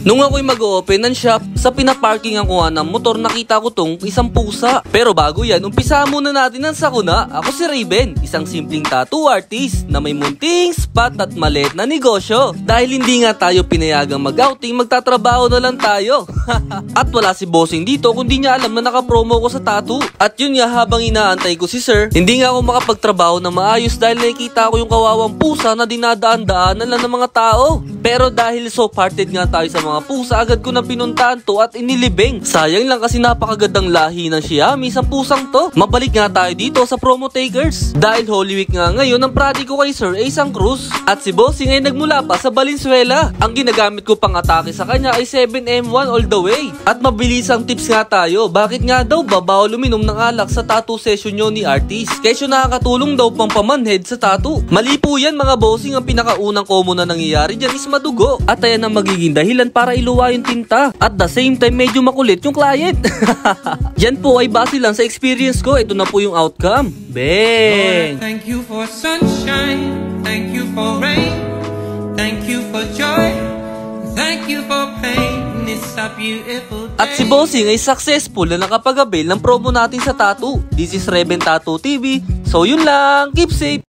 Nung ako'y mag-open ng shop, sa pinaparkingan ko nga ng motor, nakita ko tong isang pusa. Pero bago yan, umpisa muna natin ang sakuna. Ako si Raven, isang simpleng tattoo artist na may munting spot at maliit na negosyo. Dahil hindi nga tayo pinayagang mag-outing, magtatrabaho na lang tayo. At wala si bossing dito kundi niya alam na nakapromo ko sa tattoo. At yun nga, habang inaantay ko si sir, hindi nga ako makapagtrabaho na maayos dahil nakikita ko yung kawawang pusa na dinadaan-daanan lang ng mga tao. Pero dahil soft-hearted nga tayo sa mga pusa, agad ko na pinuntahan to at inilibing. Sayang lang kasi napakagandang lahi ng Siamese sa pusang to. Mabalik nga tayo dito sa promo takers. Dahil Holy Week nga ngayon, ang pradi ko kay sir ay isang cruise. At si bossing ay nagmula pa sa Valenzuela. Ang ginagamit ko pang atake sa kanya ay 7M1 all the way. At mabilis ang tips nga tayo. Bakit nga daw ba bawal uminom ng alak sa tattoo session nyo ni artist? Kesyo nakakatulong daw pang pamanhead sa tattoo. Mali po yan mga bossing, ang pinakaunang common na nangyayari dyan is madugo. At ayan ang magiging dahilan para iluwa yung tinta. At the same time medyo makulit yung client. Yan po ay base lang sa experience ko. Ito na po yung outcome. Bang! Lord, thank you for sunshine. Thank you for rain. Thank you for joy. Thank you for pain. It's a beautiful day. At si bossing ay successful na nakapag-avail ng promo natin sa tattoo. This is Raven Tattoo TV. So yun lang. Keep safe.